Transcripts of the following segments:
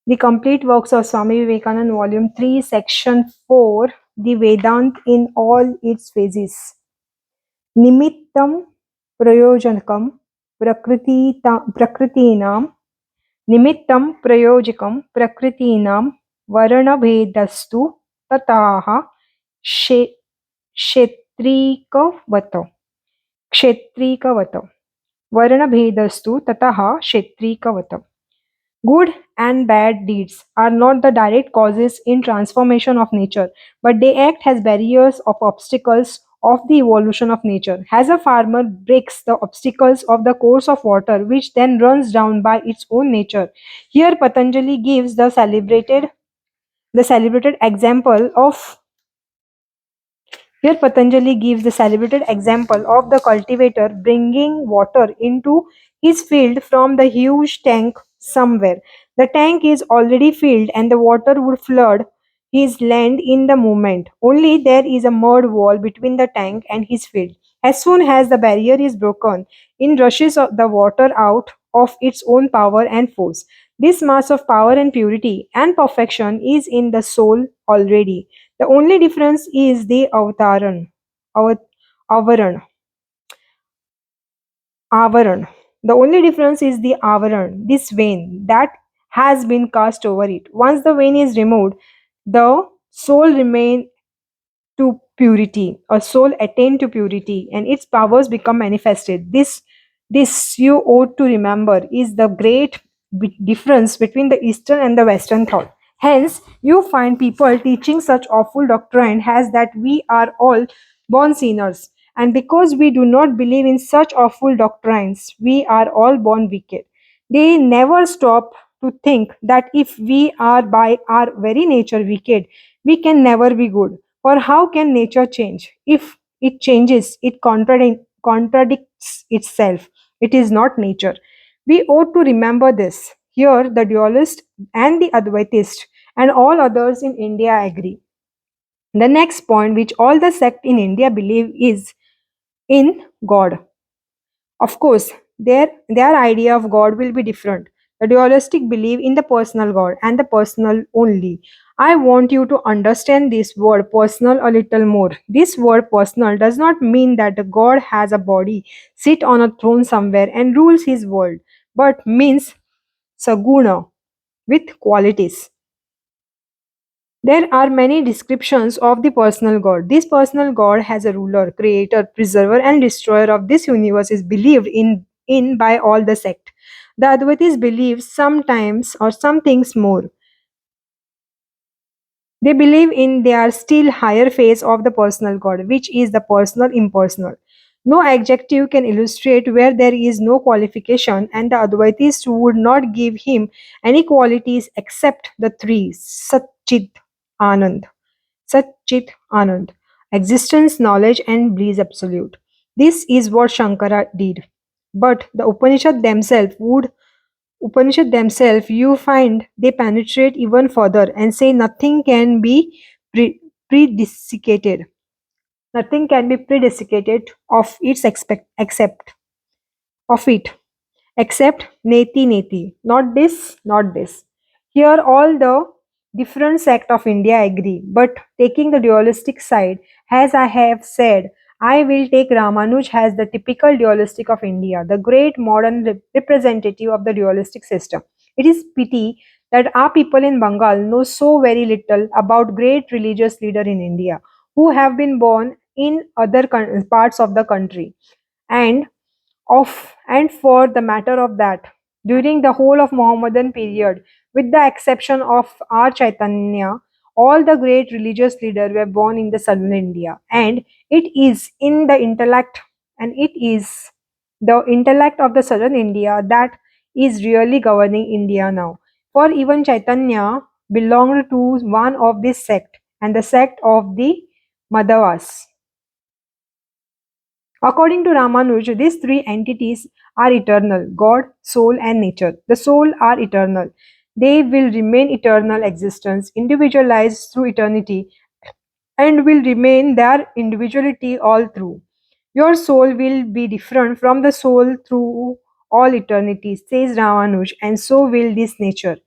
The complete works of Swami Vivekananda, Volume 3, Section 4, the Vedant in all its phases. Nimittam prayojanakam prakritinam निमित्तं प्रयोजकं प्रकृतीनां वर्णभेदस्तु ततः क्षेत्रीकवत् क्षेत्रीकवत् वर्णभेदस्तु ततः क्षेत्रीकवत्. Good and bad deeds are not the direct causes in transformation of nature, but they act as barriers of obstacles of the evolution of nature. As a farmer breaks the obstacles of the course of water, which then runs down by its own nature. Here Patanjali gives the celebrated example of here Patanjali gives the celebrated example of the cultivator bringing water into his field from the huge tank somewhere. The tank is already filled and the water would flood his land in the moment. Only there is a mud wall between the tank and his field. As soon as the barrier is broken, in rushes the water out of its own power and force. This mass of power and purity and perfection is in the soul already. The only difference is the Avat- avaran, avaran. The only difference is the avaran, this vein that has been cast over it. Once the vein is removed, the soul remains to purity, a soul attained to purity, and its powers become manifested. This you ought to remember is the great difference between the Eastern and the Western thought. Hence, you find people teaching such awful doctrine as that we are all born sinners, and because we do not believe in such awful doctrines, we are all born wicked. They never stop to think that if we are by our very nature wicked, we can never be good. For how can nature change? If it changes, it contradicts itself. It is not nature. We ought to remember this. Here, the dualist and the Advaitist and all others in India agree. The next point, which all the sect in India believe, is in God. Of course, their idea of God will be different. The dualistic believe in the personal God and the personal only. I want you to understand this word personal a little more. This word personal does not mean that the God has a body, sit on a throne somewhere and rules his world, but means saguna with qualities. There are many descriptions of the personal God. This personal God has a ruler, creator, preserver, and destroyer of this universe is believed in by all the sect. The Advaitis believe sometimes or some things more. They believe in their still higher phase of the personal God, which is the personal impersonal. No adjective can illustrate where there is no qualification, and the Advaitis would not give him any qualities except the three Satchit Anand. Satchit Anand, existence, knowledge, and bliss absolute. This is what Shankara did. But the Upanishad themselves, you find they penetrate even further and say nothing can be predesticated. Nothing can be predesticated of its except of it except neti neti. Not this, not this. Here all the different sect of India agree, but taking the dualistic side, as I have said, I will take Ramanuj as the typical dualistic of India, the great modern representative of the dualistic system. It is pity that our people in Bengal know so very little about great religious leader in India who have been born in other parts of the country and and for the matter of that, during the whole of Mohammedan period, with the exception of our Chaitanya, all the great religious leaders were born in the southern India, and it is in the intellect, and it is the intellect of the southern India that is really governing India now. For even Chaitanya belonged to one of this sect, and the sect of the Madhavas. According to Ramanuj, these three entities are eternal: God, soul, and nature. The soul are eternal. They will remain eternal existence, individualized through eternity, and will remain their individuality all through. Your soul will be different from the soul through all eternity, says Ramanuj, and so will this nature.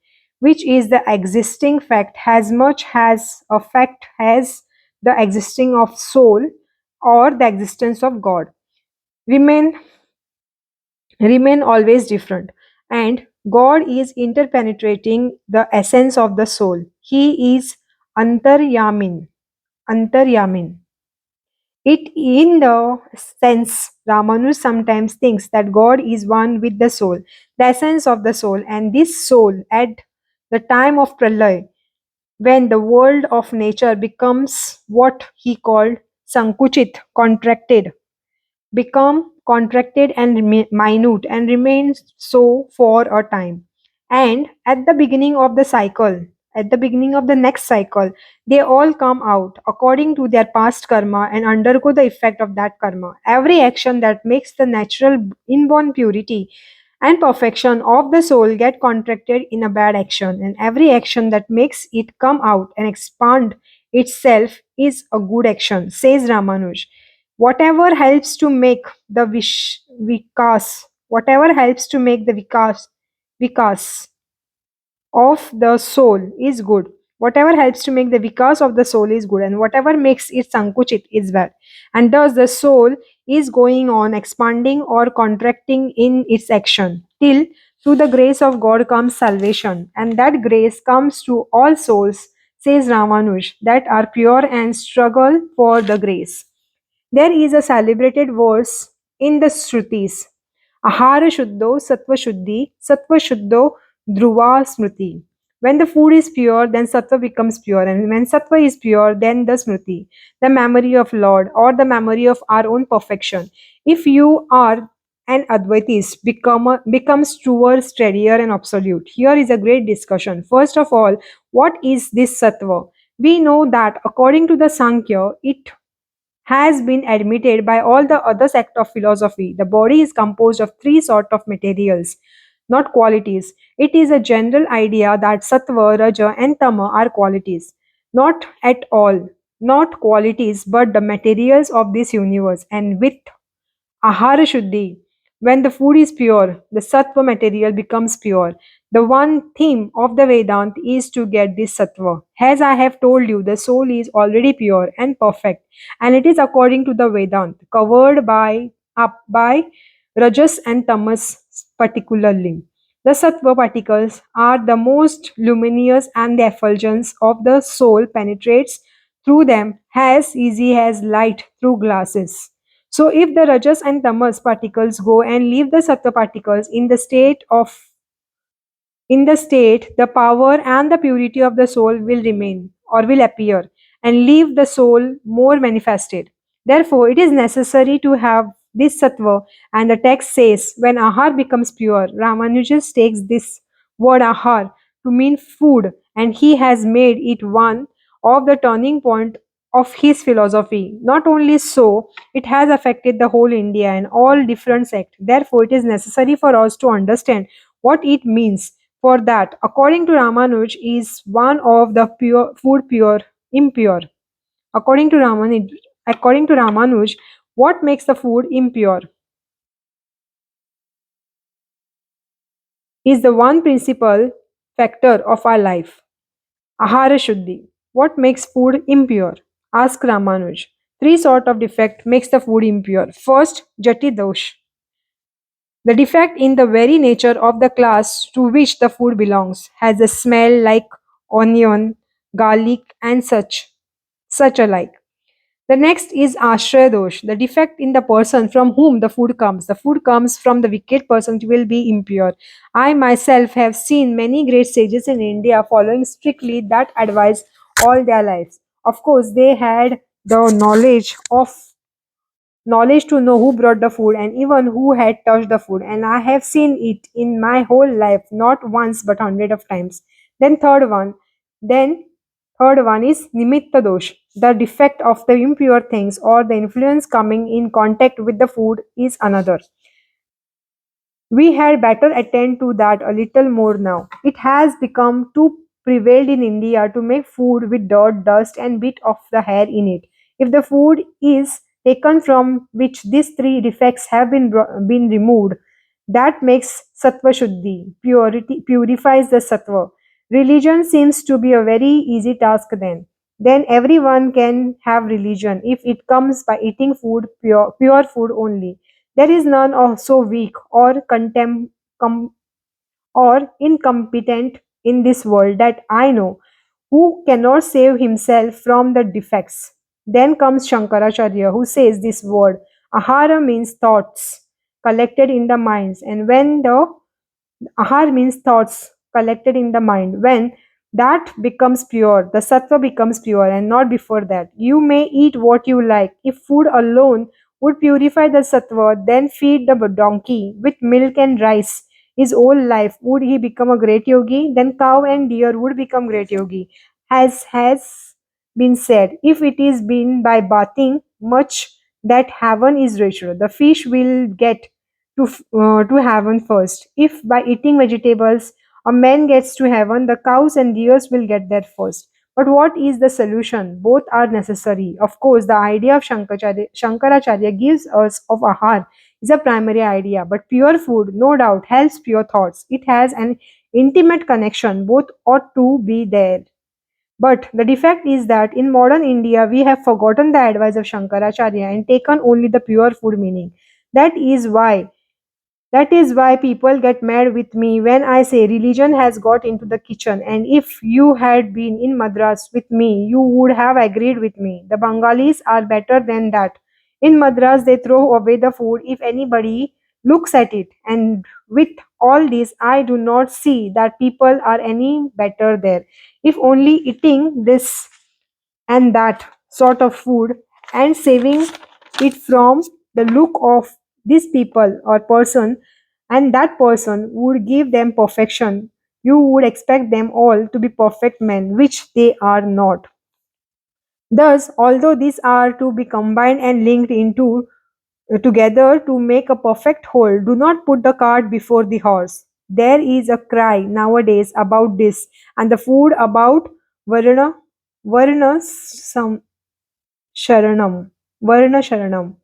which is the existing fact as much as a fact as the existing of soul or the existence of God, remain remain always different. And God is interpenetrating the essence of the soul. He is antaryamin. Antaryamin. It in the sense Ramanuj sometimes thinks that God is one with the soul, the essence of the soul, and this soul at the time of pralay, when the world of nature becomes what he called sankuchit, contracted, become contracted and minute and remains so for a time. And at the beginning of the cycle, at the beginning of the next cycle, they all come out according to their past karma and undergo the effect of that karma. Every action that makes the natural inborn purity and perfection of the soul get contracted in a bad action, and every action that makes it come out and expand itself is a good action, says Ramanuj. Whatever helps to make the vikas, whatever helps to make the vikas of the soul is good. Whatever helps to make the vikas of the soul is good, and whatever makes it sankuchit is bad. And thus the soul is going on expanding or contracting in its action till through the grace of God comes salvation, and that grace comes to all souls, says Ramanuj, that are pure and struggle for the grace. There is a celebrated verse in the Shrutis. Ahara Shuddho Sattva Shuddhi Sattva Shuddho Dhruva Smriti. When the food is pure, then sattva becomes pure, and when sattva is pure, then the smriti, the memory of Lord or the memory of our own perfection. If you are an Advaitist, becomes truer, steadier, and absolute. Here is a great discussion. First of all, what is this sattva? We know that according to the Sankhya, it has been admitted by all the other sect of philosophy. The body is composed of three sort of materials, not qualities. It is a general idea that sattva, raja, and tama are qualities. Not at all, not qualities, but the materials of this universe. And with Ahara Shuddhi. When the food is pure, the sattva material becomes pure. The one theme of the Vedant is to get this sattva. As I have told you, the soul is already pure and perfect, and it is according to the Vedant, covered by up by Rajas and Tamas particularly. The sattva particles are the most luminous, and the effulgence of the soul penetrates through them as easy as light through glasses. So if the rajas and tamas particles go and leave the sattva particles in the state, the power and the purity of the soul will remain or will appear and leave the soul more manifested. Therefore, it is necessary to have this sattva, and the text says when ahar becomes pure, Ramanujan takes this word ahar to mean food, and he has made it one of the turning point of his philosophy. Not only so, it has affected the whole India and all different sects. Therefore, it is necessary for us to understand what it means. For that, according to Ramanuj, is one of the pure food pure impure. According to Ramanuj, what makes the food impure is the one principal factor of our life. Ahara Shuddhi. What makes food impure? Ask Ramanuj. Three sort of defect makes the food impure. First, Jati Dosh. The defect in the very nature of the class to which the food belongs has a smell like onion, garlic, and such alike. The next is Ashraya Dosh, the defect in the person from whom the food comes. The food comes from the wicked person, it will be impure. I myself have seen many great sages in India following strictly that advice all their lives. Of course, they had the knowledge to know who brought the food and even who had touched the food, and I have seen it in my whole life not once but hundred of times. Then third one then third one is nimitta dosh, the defect of the impure things or the influence coming in contact with the food is another. We had better attend to that a little more now. It has become too prevalent in India to make food with dirt, dust, and bit of the hair in it. If the food is taken from which these three defects have been removed, that makes sattva shuddhi, purifies the sattva. Religion seems to be a very easy task then. Then everyone can have religion if it comes by eating food, pure food only. There is none of so weak or or incompetent in this world that I know who cannot save himself from the defects. Then comes Shankaracharya, who says this word ahara means thoughts collected in the minds, and when the ahar means thoughts collected in the mind. When that becomes pure, the sattva becomes pure, and not before that. You may eat what you like. If food alone would purify the sattva, then feed the donkey with milk and rice. His whole life, would he become a great yogi? Then cow and deer would become great yogi. Has been said, if it is been by bathing much that heaven is richer, the fish will get to heaven first. If by eating vegetables a man gets to heaven, the cows and deers will get there first. But what is the solution? Both are necessary. Of course, the idea of Shankaracharya gives us of ahar is a primary idea, but pure food, no doubt, helps pure thoughts. It has an intimate connection. Both ought to be there. But the defect is that in modern India, we have forgotten the advice of Shankaracharya and taken only the pure food meaning. That is why that is why people get mad with me when I say religion has got into the kitchen. And if you had been in Madras with me, you would have agreed with me. The Bengalis are better than that. In Madras, they throw away the food if anybody looks at it. And with all this, I do not see that people are any better there. If only eating this and that sort of food and saving it from the look of this people or person, and that person would give them perfection. You would expect them all to be perfect men, which they are not. Thus, although these are to be combined and linked into together to make a perfect whole, do not put the cart before the horse. There is a cry nowadays about this, and the food about varna varna sam sharanam varna sharanam.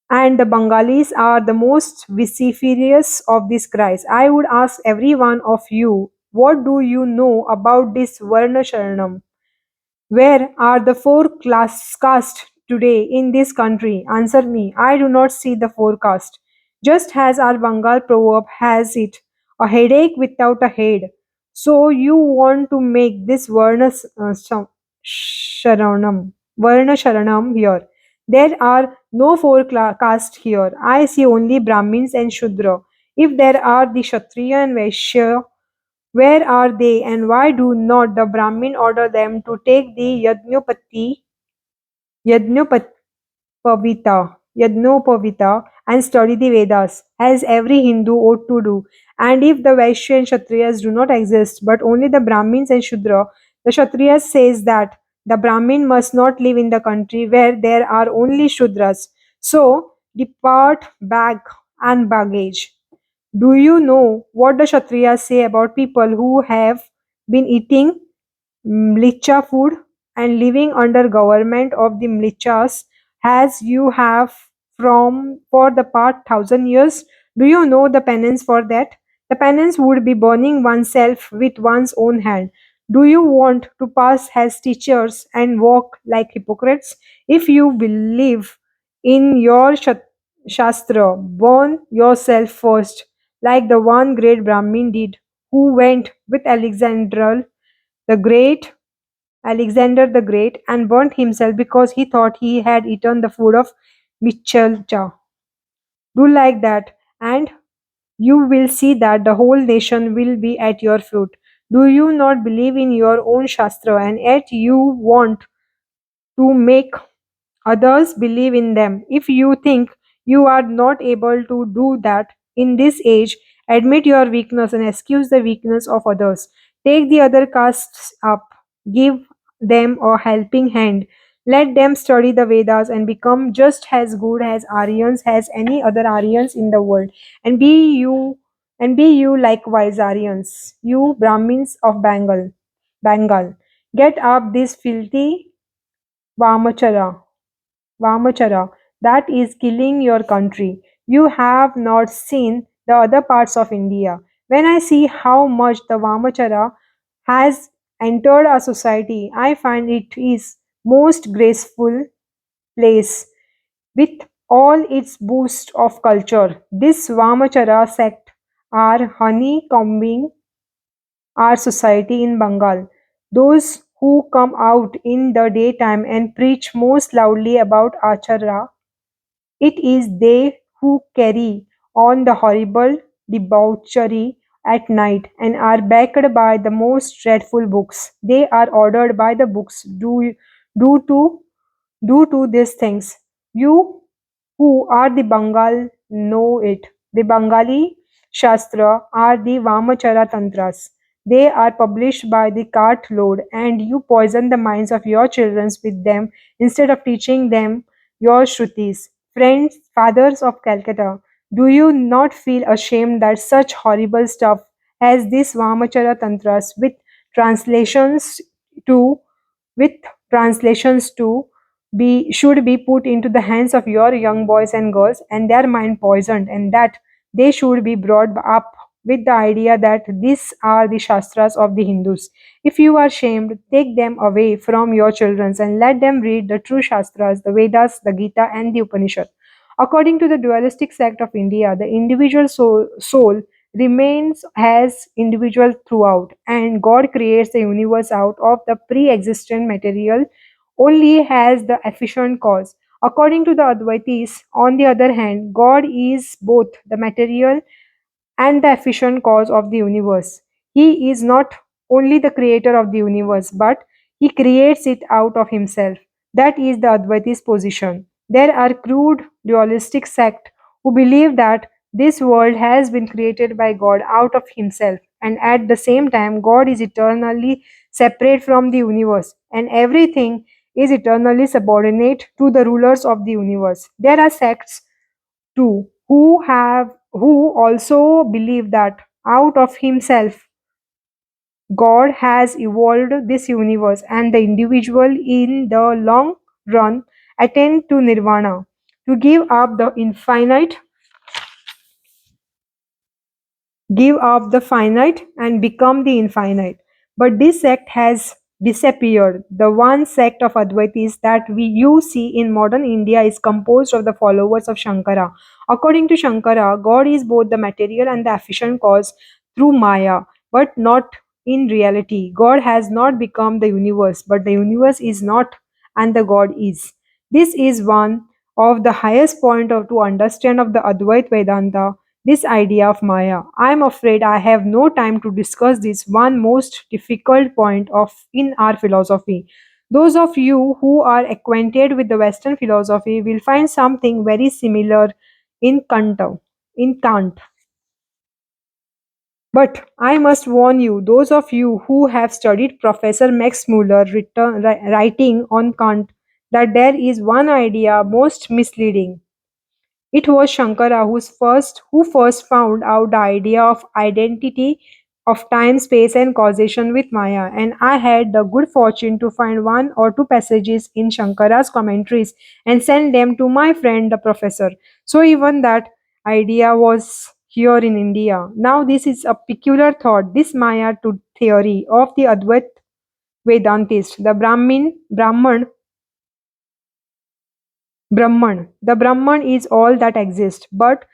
And the Bengalis are the most vociferous of these cries. I would ask every one of you, what do you know about this Varna Sharanam? Where are the four class caste today in this country? Answer me. I do not see the forecast. Just as our Bengal proverb has it, a headache without a head. So you want to make this Varna Sharanam here. There are no four caste here. I see only Brahmins and Shudra. If there are the Kshatriya and Vaishya, where are they, and why do not the Brahmin order them to take the Yajnopavita, Yajnopavita and study the Vedas, as every Hindu ought to do? And if the Vaishya and Kshatriyas do not exist, but only the Brahmins and Shudra, the Kshatriyas says that the Brahmin must not live in the country where there are only Shudras. So depart bag and baggage. Do you know what the Kshatriyas say about people who have been eating mlicha food and living under government of the mlichas as you have from for the past 1,000 years? Do you know the penance for that? The penance would be burning oneself with one's own hand. Do you want to pass as teachers and walk like hypocrites? If you believe in your shastra, burn yourself first, like the one great Brahmin did, who went with the Great, Alexander the Great, and burnt himself because he thought he had eaten the food of Michelcha. Do like that, and you will see that the whole nation will be at your feet. Do you not believe in your own Shastra, and yet you want to make others believe in them? If you think you are not able to do that in this age, admit your weakness and excuse the weakness of others. Take the other castes up, give them a helping hand. Let them study the Vedas and become just as good as Aryans as any other Aryans in the world. And be you likewise Aryans, you Brahmins of Bengal. Get up this filthy Vamachara Vamachara, that is killing your country. You have not seen the other parts of India. When I see how much the Vamachara has entered our society, I find it is most graceful place with all its boost of culture. This Vamachara sect are honeycombing our society in Bengal. Those who come out in the daytime and preach most loudly about Acharya, it is they who carry on the horrible debauchery at night and are backed by the most dreadful books. They are ordered by the books do to do these things. You who are the Bengal know it. The Bengali Shastra are the Vamachara Tantras. They are published by the cartload, and you poison the minds of your children with them instead of teaching them your Shrutis. Friends, fathers of Calcutta, do you not feel ashamed that such horrible stuff as this Vamachara Tantras translations to with translations to be should be put into the hands of your young boys and girls and their mind poisoned, and that they should be brought up with the idea that these are the shastras of the Hindus. If you are shamed, take them away from your children and let them read the true shastras, the Vedas, the Gita, and the Upanishad. According to the dualistic sect of India, the individual soul remains as individual throughout, and God creates the universe out of the pre existent material only has the efficient cause. According to the Advaitis, on the other hand, God is both the material and the efficient cause of the universe. He is not only the creator of the universe, but he creates it out of himself. That is the Advaiti's position. There are crude dualistic sects who believe that this world has been created by God out of himself, and at the same time, God is eternally separate from the universe, and everything is eternally subordinate to the rulers of the universe. There are sects too who also believe that out of himself God has evolved this universe and the individual in the long run attain to nirvana to give up the finite and become the infinite. But this sect has disappeared. The one sect of Advaitis that you see in modern India is composed of the followers of Shankara. According to Shankara, God is both the material and the efficient cause through Maya, but not in reality. God has not become the universe, but the universe is not, and the God is. This is one of the highest point to understand of the Advait Vedanta, this idea of Maya. I am afraid I have no time to discuss this one most difficult point of in our philosophy. Those of you who are acquainted with the Western philosophy will find something very similar in Kant. In Kant. But I must warn you, those of you who have studied Professor Max Muller writing on Kant, that there is one idea most misleading. It was Shankara who first found out the idea of identity of time, space, and causation with Maya, and I had the good fortune to find one or two passages in Shankara's commentaries and send them to my friend the professor. So even that idea was here in India. Now this is a peculiar thought. This Maya to theory of the Advait Vedantist, the Brahman. The Brahman is all that exists, but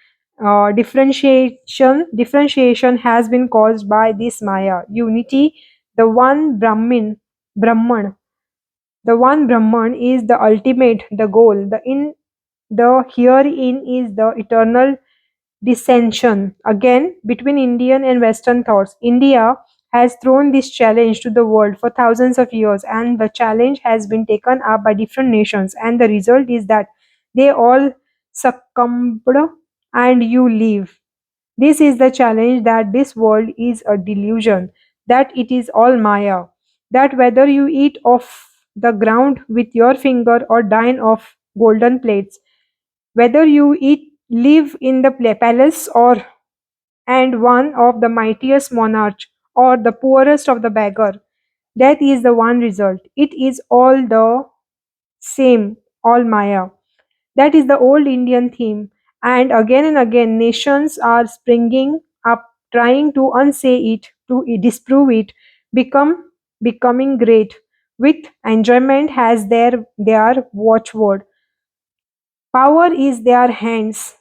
differentiation has been caused by this Maya unity. The one Brahman, the one Brahman is the ultimate, the goal. The herein is the eternal dissension again between Indian and Western thoughts. India has thrown this challenge to the world for thousands of years, and the challenge has been taken up by different nations, and the result is that they all succumbed and you leave. This is the challenge, that this world is a delusion, that it is all Maya, that whether you eat off the ground with your finger or dine off golden plates, whether you live in the palace or and one of the mightiest monarch or the poorest of the beggar, that is the one result. It is all the same, all Maya. That is the old Indian theme. And again, nations are springing up trying to unsay it, to disprove it, becoming great. With enjoyment as their watchword. Power is their hands.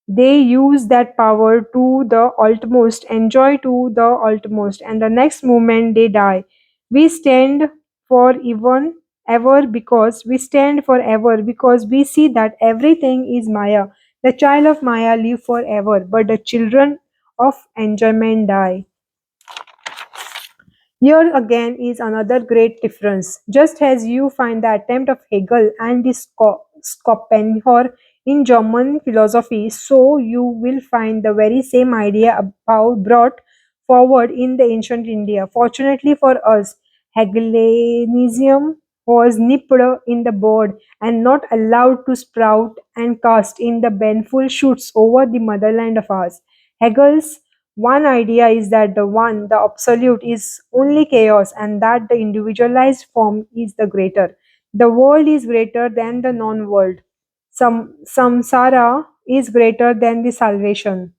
They use that power to the utmost, enjoy to the utmost, and the next moment they die. We stand for even ever because we stand forever because we see that everything is Maya. The child of Maya live forever, but the children of enjoyment die. Here again is another great difference. Just as you find the attempt of Hegel and the Schopenhauer in German philosophy, so you will find the very same idea about brought forward in the ancient India. Fortunately for us, Hegelianism was nipped in the bud and not allowed to sprout and cast in the baneful shoots over the motherland of ours. Hegel's one idea is that the absolute, is only chaos and that the individualized form is the greater. The world is greater than the non world. Samsara is greater than the salvation.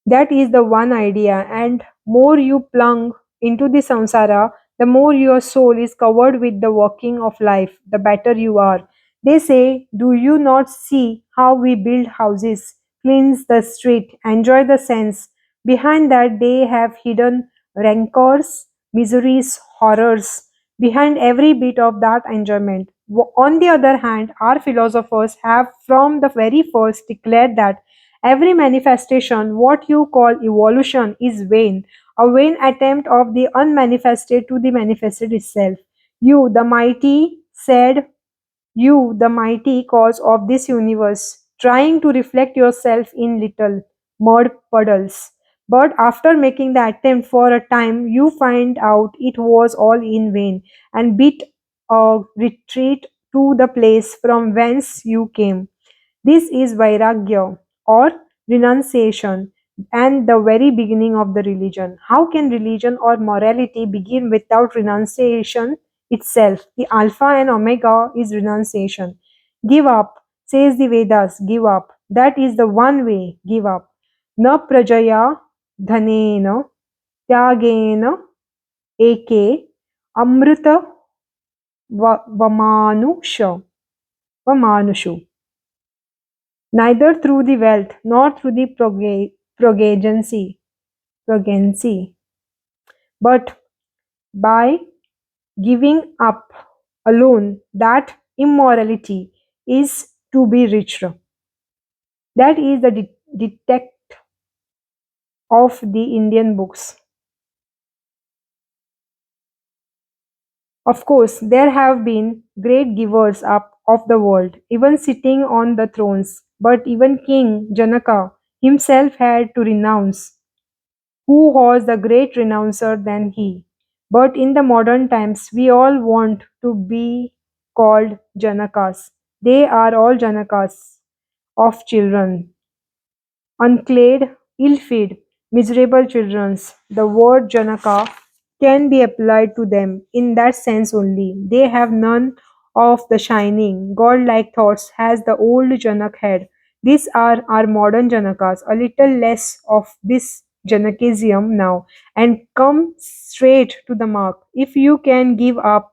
That is the one idea, and more you plunge into the samsara, the more your soul is covered with the walking of life, the better you are. They say, do you not see how we build houses, cleanse the street, enjoy the sense? Behind that, they have hidden rancors, miseries, horrors, behind every bit of that enjoyment. On the other hand, our philosophers have from the very first declared that every manifestation, what you call evolution, is vain, a vain attempt of the unmanifested to the manifested itself. You, the mighty, said, you, the mighty cause of this universe, trying to reflect yourself in little mud puddles. But after making the attempt for a time, you find out it was all in vain and beat a retreat to the place from whence you came. This is Vairagya or renunciation and the very beginning of the religion. How can religion or morality begin without renunciation itself? The Alpha and Omega is renunciation. Give up, says the Vedas, give up. That is the one way, give up. Na prajaya dhanena tyagena eke amrita vamanusha vamanushu. Neither through the wealth nor through the progency, but by giving up alone that immorality is to be reached. That is the detect of the Indian books. Of course, there have been great givers up of the world, even sitting on the thrones, but even King Janaka himself had to renounce. Who was the great renouncer than he? But in the modern times, we all want to be called Janakas. They are all Janakas of children, unclad, ill-fed, miserable children. The word Janaka can be applied to them in that sense only. They have none of the shining, godlike thoughts as the old Janak had. These are our modern Janakas, a little less of this Janakism now, and come straight to the mark. If you can give up,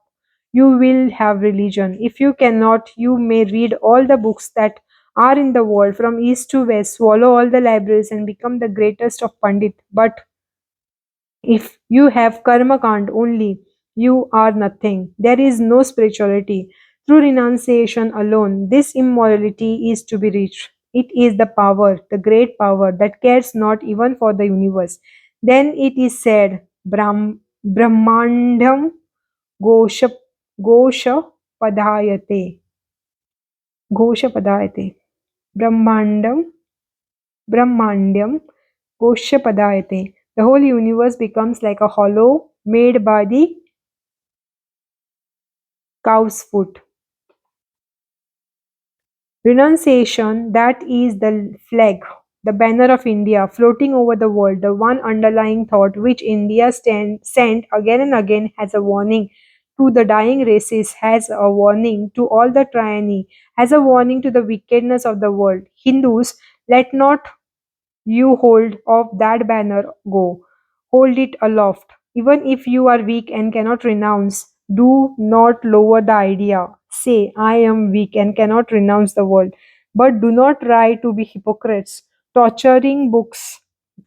you will have religion. If you cannot, you may read all the books that are in the world from east to west, swallow all the libraries, and become the greatest of Pandit. But if you have karma kand only, you are nothing. There is no spirituality. Through renunciation alone, this immorality is to be reached. It is the power, the great power that cares not even for the universe. Then it is said, Brahmandam Gosha Gosha Padayate. Gosha Padayate. Brahmandam Brahmandyam Gosha Padayate. The whole universe becomes like a hollow made by the cow's foot. Renunciation, that is the flag, the banner of India floating over the world, the one underlying thought which India sent again and again as a warning to the dying races, has a warning to all the tyranny, has a warning to the wickedness of the world. Hindus, let not you hold of that banner go. Hold it aloft. Even if you are weak and cannot renounce, do not lower the idea. Say, I am weak and cannot renounce the world. But do not try to be hypocrites, torturing books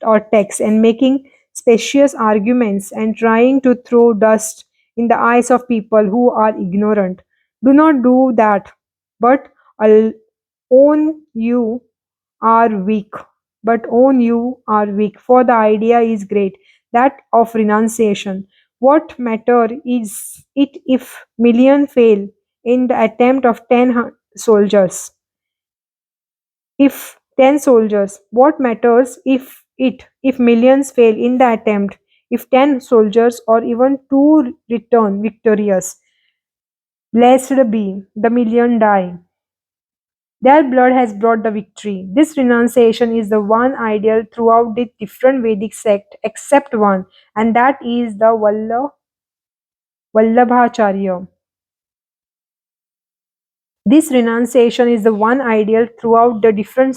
or texts and making specious arguments and trying to throw dust in the eyes of people who are ignorant. Do not do that, but I'll own you are weak, but own you are weak, for the idea is great, that of renunciation. What matter is it if million fail in the attempt of soldiers? If 10 soldiers, what matters if millions fail in the attempt? If 10 soldiers or even two return victorious, blessed be the million die. Their blood has brought the victory. This renunciation is the one ideal throughout the different Vedic sect except one, and that is the Vallabhacharya. This renunciation is the one ideal throughout the different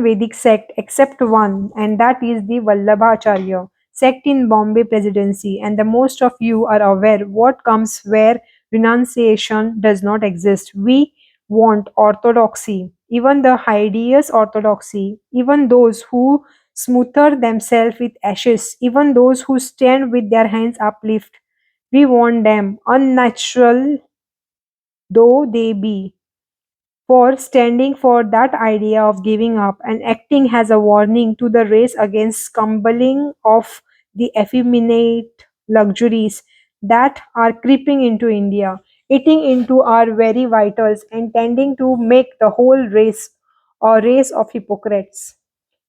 Vedic sect except one, and that is the Vallabhacharya sect in Bombay Presidency. And the most of you are aware what comes where renunciation does not exist. We want orthodoxy, even the hideous orthodoxy, even those who smother themselves with ashes, even those who stand with their hands uplift. We want them, unnatural though they be, for standing for that idea of giving up and acting as a warning to the race against scumbling of the effeminate luxuries that are creeping into India, eating into our very vitals and tending to make the whole race a race of hypocrites.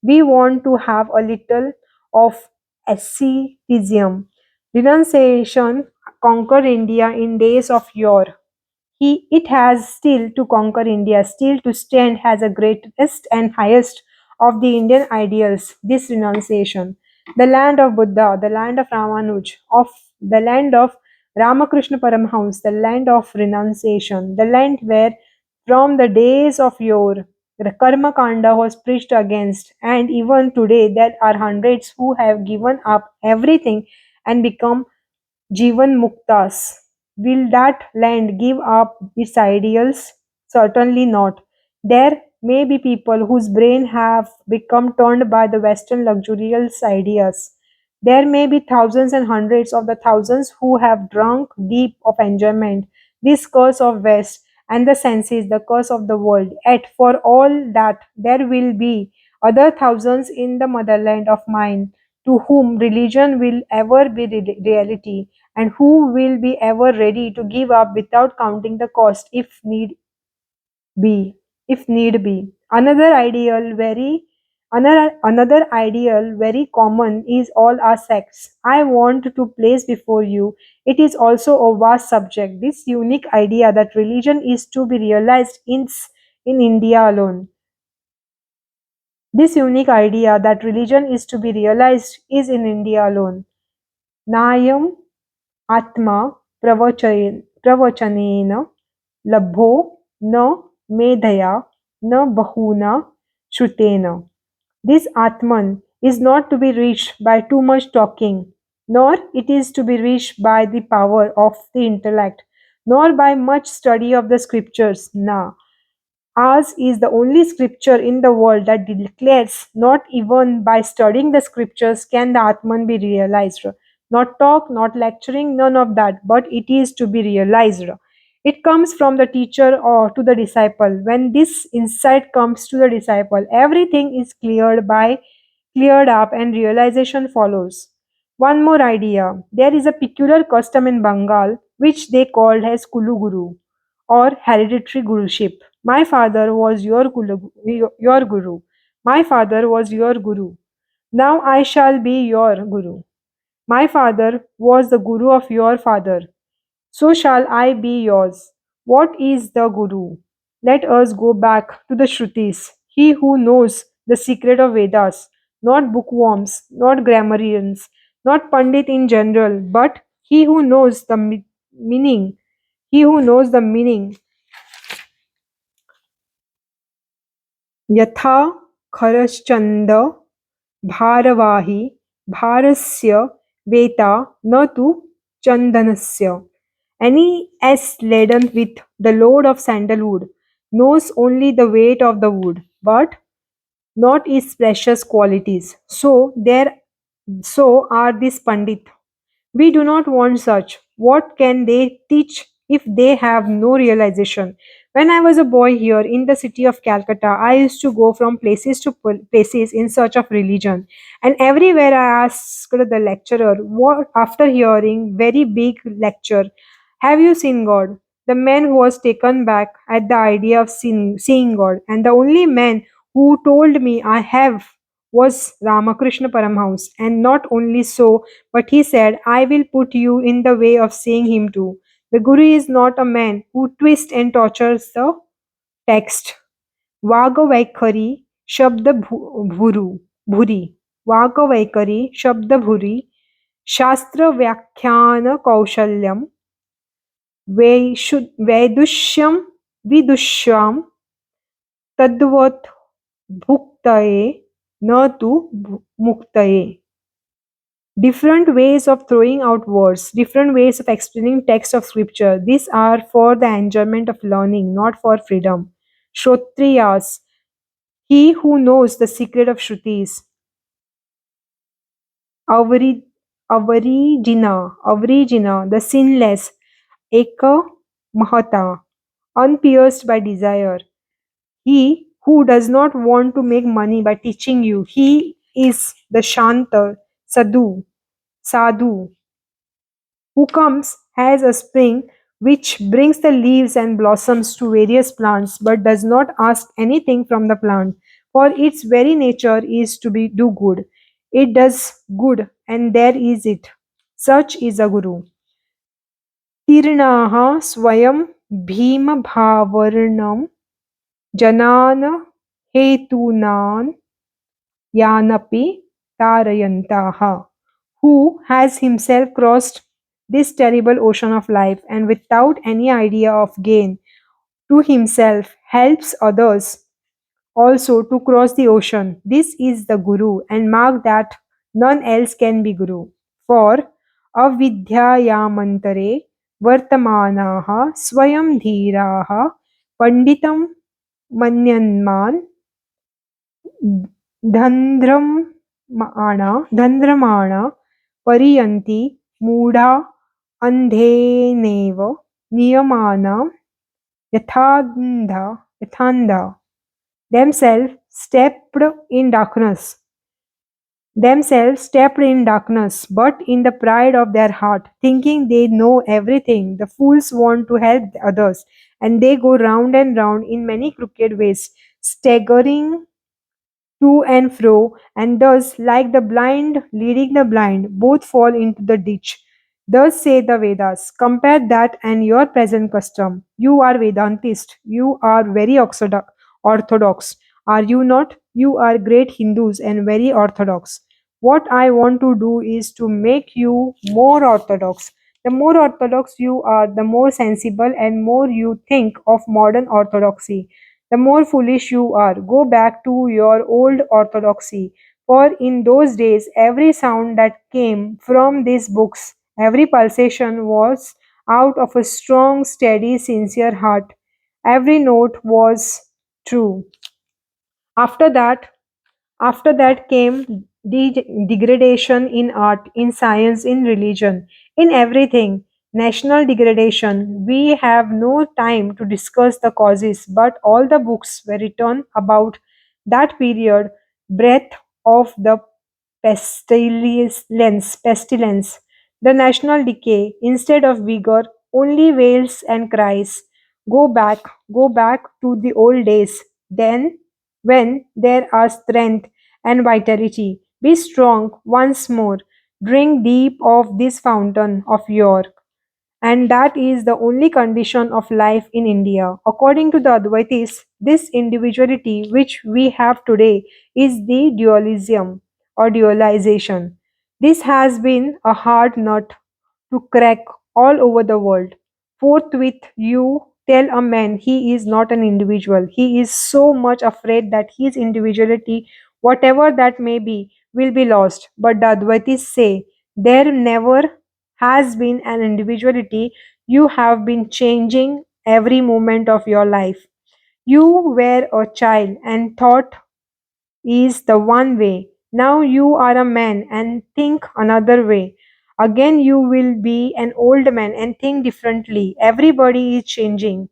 We want to have a little of asceticism. Renunciation conquer India in days of yore. It has still to conquer India, still to stand as the greatest and highest of the Indian ideals, this renunciation. The land of Buddha, the land of Ramanuj, of the land of Ramakrishna Paramhans, the land of renunciation, the land where from the days of yore the Karma Kanda was preached against, and even today there are hundreds who have given up everything and become Jivan Muktas. Will that land give up its ideals? Certainly not. There may be people whose brain have become turned by the Western luxurious ideas. There may be thousands and hundreds of the thousands who have drunk deep of enjoyment, this curse of West and the senses, the curse of the world. Yet for all that, there will be other thousands in the motherland of mine to whom religion will ever be reality and who will be ever ready to give up without counting the cost be if need be. Another ideal very common is all our sects. I want to place before you, it is also a vast subject, this unique idea that religion is to be realized in India alone. This unique idea that religion is to be realized is in India alone. Nayam आत्मा प्रवचनेन लभो न मेधया न bahuna श्रुतेन. This Atman is not to be reached by too much talking, nor it is to be reached by the power of the intellect, nor by much study of the scriptures. Na. Ours is the only scripture in the world that declares not even by studying the scriptures can the Atman be realized. Not talk, not lecturing, none of that, but it is to be realized. It comes from the teacher or to the disciple. When this insight comes to the disciple, everything is cleared up and realization follows. One more idea. There is a peculiar custom in Bengal which they called as Kuluguru or hereditary guruship. My father was your guru. My father was your guru. Now I shall be your guru. My father was the guru of your father. So shall I be yours. What is the guru? Let us go back to the Shrutis. He who knows the secret of Vedas, not bookworms, not grammarians, not Pandit in general, but he who knows the meaning. He who knows the meaning. Yatha खरश्चन्द भारवाही भारस्य वेता न tu chandanasya. Any ass laden with the load of sandalwood knows only the weight of the wood, but not its precious qualities. So are these Pandit. We do not want such. What can they teach if they have no realization? When I was a boy here in the city of Calcutta, I used to go from places to places in search of religion. And everywhere I asked the lecturer, what, after hearing very big lecture, have you seen God? The man who was taken back at the idea of seeing God. And the only man who told me I have was Ramakrishna Paramhans. And not only so, but he said, I will put you in the way of seeing him too. The Guru is not a man who twists and tortures the text. Vagavaikari Shabda Bhuri. Vagavaikari Shabda Bhuri. Shastra Vyakhyan Kaushalyam. Vaiduष्यम विदुष्यम तद्वत् भुक्तये न तु मुक्तये. Different ways of throwing out words, different ways of explaining text of scripture. These are for the enjoyment of learning, not for freedom. Shrotriyas, he who knows the secret of Shrutis. Avari, Avarigina, the sinless. Eka Mahata, unpierced by desire. He who does not want to make money by teaching you. He is the Shanta, Sadhu, who comes as a spring which brings the leaves and blossoms to various plants but does not ask anything from the plant, for its very nature is to be do good. It does good, and there is it. Such is a Guru. तीर्णाः स्वयं भीमभावर्णं जनान् हेतूनां यानपि tarayantah, who has himself crossed this terrible ocean of life and without any idea of gain to himself helps others also to cross the ocean. This is the Guru, and mark that none else can be Guru. For avidyayamantare vartamanaha swayam dhiraha panditam manyanman धन्द्रमाणा परियन्ति मूढा अन्धेनैव नियमाना यथान्धा themselves stepped in darkness but in the pride of their heart, thinking they know everything. The fools want to help others, and they go round and round in many crooked ways, staggering to and fro, and thus, like the blind leading the blind, both fall into the ditch. Thus say the Vedas. Compare that and your present custom. You are Vedantist. You are very orthodox. Are you not? You are great Hindus and very orthodox. What I want to do is to make you more orthodox. The more orthodox you are, the more sensible and more you think of modern orthodoxy, the more foolish you are. Go back to your old orthodoxy. For in those days, every sound that came from these books, every pulsation was out of a strong, steady, sincere heart. Every note was true. After that, after that came degradation in art, in science, in religion, in everything. National degradation. We have no time to discuss the causes, but all the books were written about that period, breath of the pestilence, the national decay, instead of vigor, only wails and cries. Go back, go back to the old days. Then, when there are strength and vitality, be strong once more. Drink deep of this fountain of York, and that is the only condition of life in India. According to the Advaitis, this individuality which we have today is the dualism or dualization. This has been a hard nut to crack all over the world. Forthwith, you tell a man he is not an individual. He is so much afraid that his individuality, whatever that may be, will be lost. But the Advaitis say there never has been an individuality. You have been changing every moment of your life. You were a child and thought is the one way. Now you are a man and think another way. Again, you will be an old man and think differently. Everybody is changing.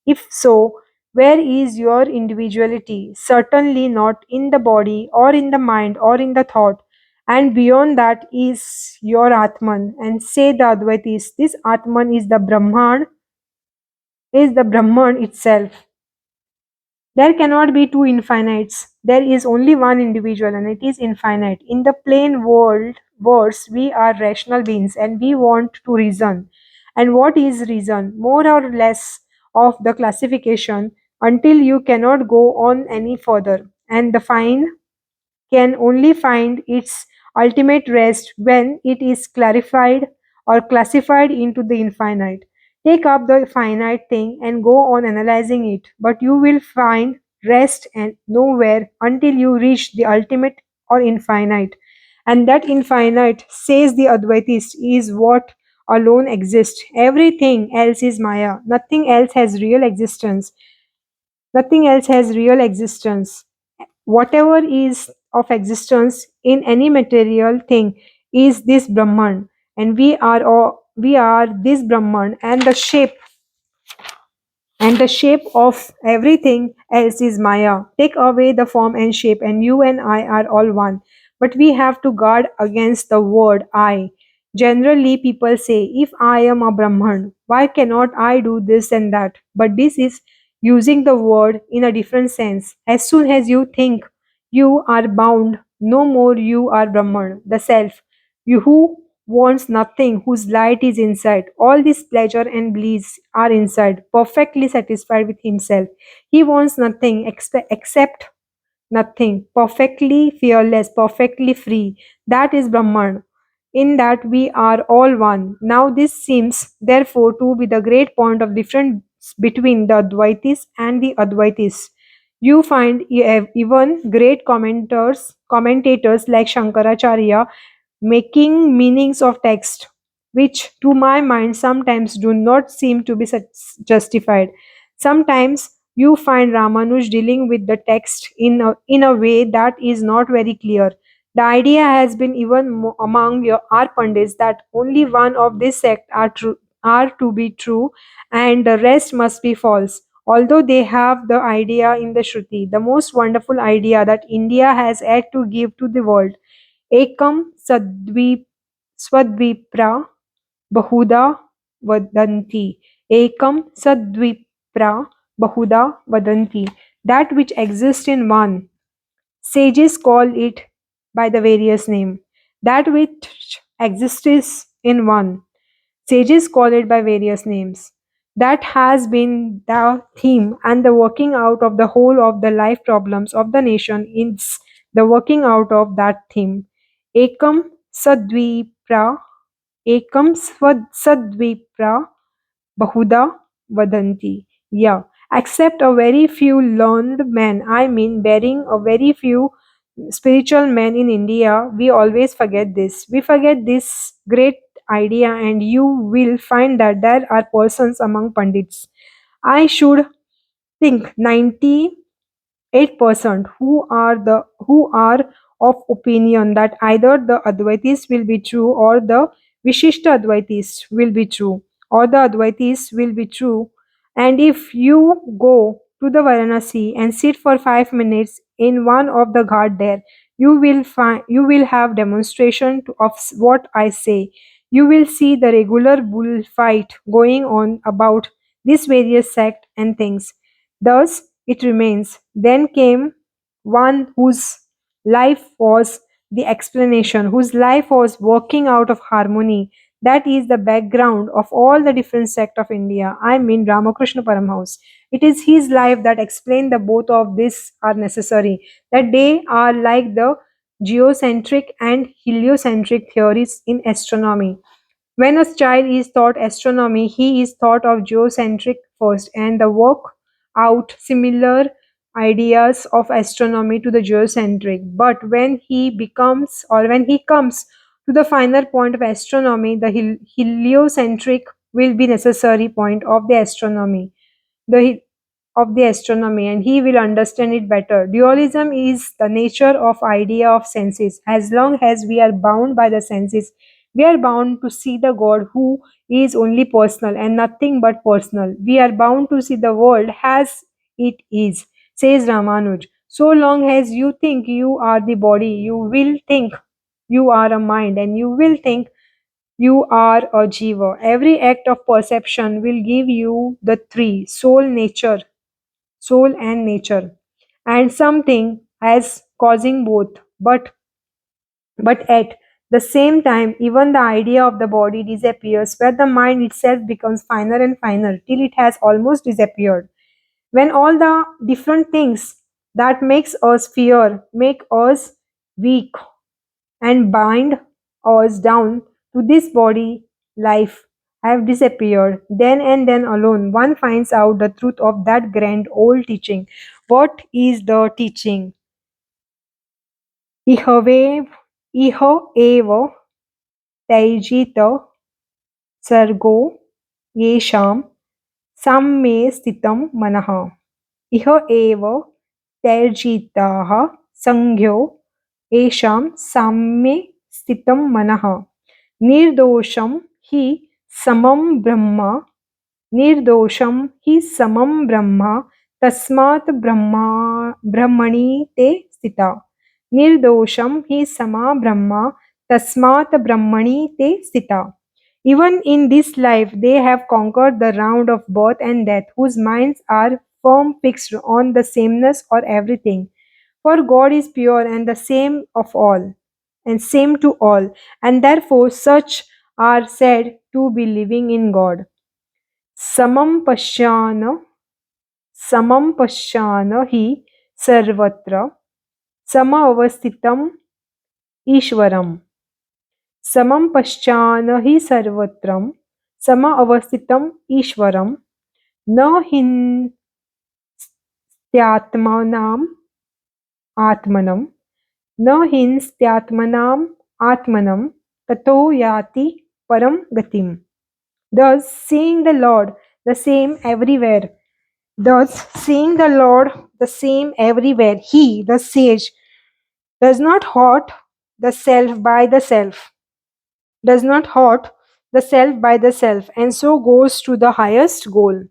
If so, where is your individuality? Certainly not in the body or in the mind or in the thought. And beyond that is your Atman. And say the Advaitis, this Atman is the Brahman itself. There cannot be two infinites. There is only one individual and it is infinite. In the plain words, we are rational beings and we want to reason. And what is reason? More or less of the classification until you cannot go on any further. And the fine can only find its ultimate rest when it is clarified or classified into the infinite. Take up the finite thing and go on analyzing it, but you will find rest and nowhere until you reach the ultimate or infinite. And that infinite, says the Advaitist, is what alone exists. Everything else is Maya. Nothing else has real existence. Nothing else has real existence. Whatever is of existence in any material thing is this Brahman, and we are this Brahman, and the shape of everything else is Maya. Take away the form and shape, and you and I are all one. But we have to guard against the word I. Generally, people say, if I am a Brahman, why cannot I do this and that? But this is using the word in a different sense. As soon as you think you are bound, no more you are Brahman, the self. You who wants nothing, whose light is inside. All this pleasure and bliss are inside, perfectly satisfied with himself. He wants nothing except nothing, perfectly fearless, perfectly free. That is Brahman. In that we are all one. Now this seems therefore to be the great point of difference between the Advaitis and the Advaitis. You find even great commentators like Shankaracharya making meanings of text, which to my mind sometimes do not seem to be justified. Sometimes you find Ramanuj dealing with the text in a way that is not very clear. The idea has been even among our pundits that only one of this sect are to be true and the rest must be false. Although they have the idea in the Shruti, the most wonderful idea that India has had to give to the world. एकं स्वद्विप्रा बहुधा वदन्ति. Ekam sadvipra bahuda vadanti. That which exists in one. Sages call it by the various name. That which exists in one. Sages call it by various names. That has been the theme and the working out of the whole of the life problems of the nation is the working out of that theme. Ekam sadvipra, ekam sadvipra bahuda vadanti. Yeah, except a very few learned men, I mean, bearing a very few spiritual men in India, we always forget this. We forget this great idea, and you will find that there are persons among Pandits. I should think 98% who are of opinion that either the Advaitis will be true or the Vishishta Advaitis will be true or the Advaitis will be true. And if you go to the Varanasi and sit for 5 minutes in one of the ghat there, you will have demonstration of what I say. You will see the regular bullfight going on about this various sect and things. Thus it remains. Then came one whose life was the explanation, whose life was working out of harmony. That is the background of all the different sect of India. I mean Ramakrishna Paramhans. It is his life that explain the both of these are necessary. That they are like the geocentric and heliocentric theories in astronomy. When a child is taught astronomy, he is taught of geocentric first, and the work out similar ideas of astronomy to the geocentric. But when he comes to the final point of astronomy, the heliocentric will be necessary point of the astronomy. The of the astronomy, and he will understand it better. Dualism is the nature of idea of senses. As long as we are bound by the senses, we are bound to see the God who is only personal and nothing but personal. We are bound to see the world as it is, says Ramanuj. So long as you think you are the body, you will think you are a mind, and you will think you are a jiva. Every act of perception will give you the three soul and nature, and something as causing both. But at the same time, even the idea of the body disappears, where the mind itself becomes finer and finer till it has almost disappeared. When all the different things that makes us fear, make us weak, and bind us down to this body life have disappeared, then and then alone one finds out the truth of that grand old teaching. What is the teaching? Ihave, iho eva taijita sargo yesham samme stitam manaha. इह एव तैर्जिताः संज्ञो येषां साम्ये स्थितं मनः निर्दोषं हि समं ब्रह्म निर्दोषं हि समं ब्रह्म तस्मात् ब्रह्मणि ते स्थिता निर्दोषं हि समा ब्रह्म तस्मात् ब्रह्मणि ते स्थिता. Even in this life, they have conquered the round of birth and death, whose minds are firm fixed on the sameness or everything. For God is pure and the same of all, and same to all, and therefore such are said to be living in God. Samam pashyana, samam pashyana hi sarvatra, sama avasthitam ishwaram. समं पश्चान हि सर्वत्रं सम अवस्थितम् ईश्वरं न हिंस्त्यात्मनाम् आत्मनं न हिंस्त्यात्मनाम् आत्मनं ततो याति परम गतिम्. Thus seeing the Lord the same everywhere, he, the sage, does not hurt the self by the self does not hurt the self by the self, and so goes to the highest goal.